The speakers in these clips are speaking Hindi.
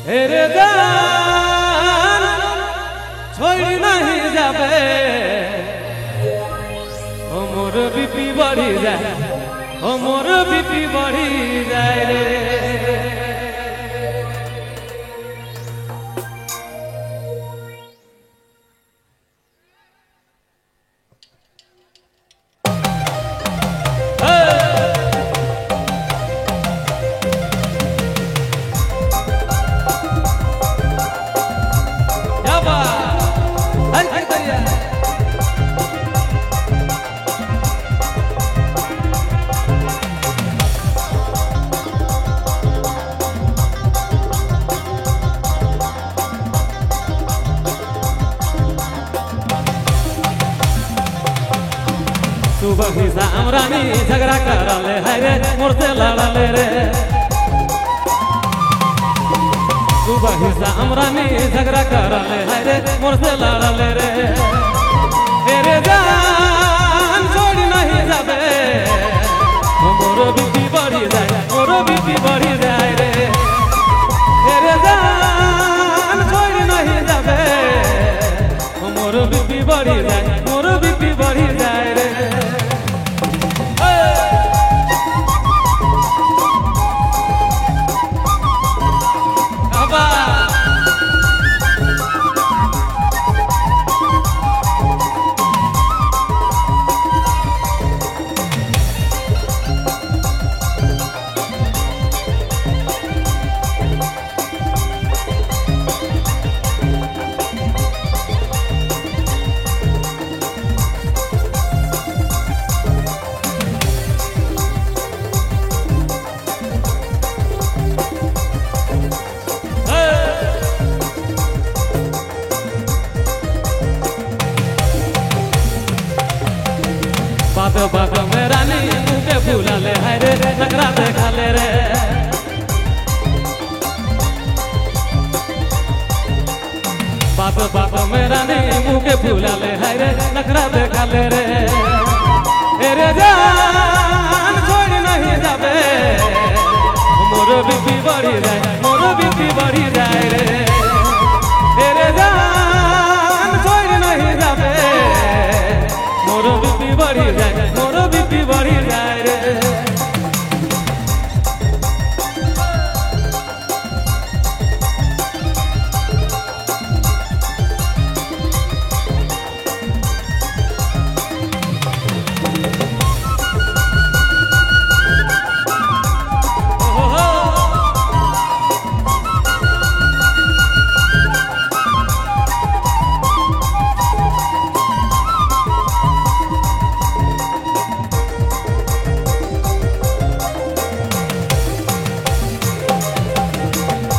हेरे जान छोड़ नहीं जाबे ओ मोर बीपी बढ़ी जाए ओ मोर बीपी बढ़ी जाए रे सुबह ही शाम रानी झगड़ा करले है रे मोरसे लड़ले रे सुबह ही शाम रानी झगड़ा करले है रे मोरसे लड़ले रे हेरे जान छोड़ नहीं जाबे मोर बीपी बढ़ी जाए मोर बीपी बढ़ी जाए रे हेरे जान छोड़ नहीं जाबे मोर बीपी बढ़ी जाए मोर बीपी बढ़ी जाए रे बात बात में रानी मुझे भूला ले है रे नखरा देखा ले रे बात बात में रानी मुझे भूला ले है रे नखरा देखा ले रे हेरे जान छोड़ नहीं जाबे मोर बीपी बढ़ी जाए मोर बीपी बढ़ी जाए रे हेरे जान छोड़ नहीं जाबे मोर बीपी बढ़ी जाए मोर बीपी बढ़ी जाए रे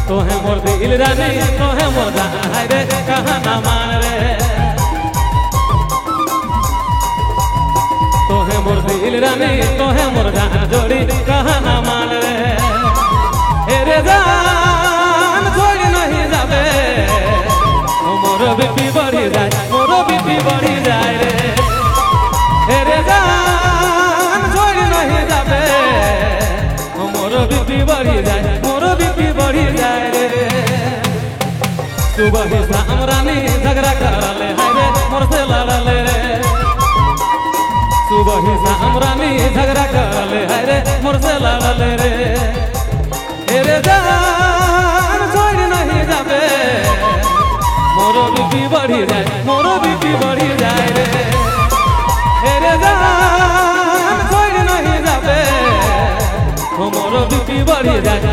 तो है मोर दिल रानी तो है मोर जान है रे कहाँ ना मान रे तो है मोर दिल रानी तो है मोर जान जोड़ी कहाँ ना मान रे हेरे जान छोड़ नहीं जाबे मोर बीपी बढ़ी जाए मोर बीपी बढ़ी जाए रे हेरे जान छोड़ नहीं जाबे मोर बीपी बढ़ी जाए मोर बीपी बढ़ी जाए रे सुबह ही शाम रानी झगड़ा करले है रे मोरसे लड़ले रे सुबह ही शाम रानी झगड़ा करले है रे मोरसे लड़ले रे हेरे जान छोड़ नहीं जाबे मोर बीपी बढ़ी जाए मोर बीपी बढ़ी जाए रे हेरे जान छोड़ नहीं जाबे मोर बीपी बढ़ी जाए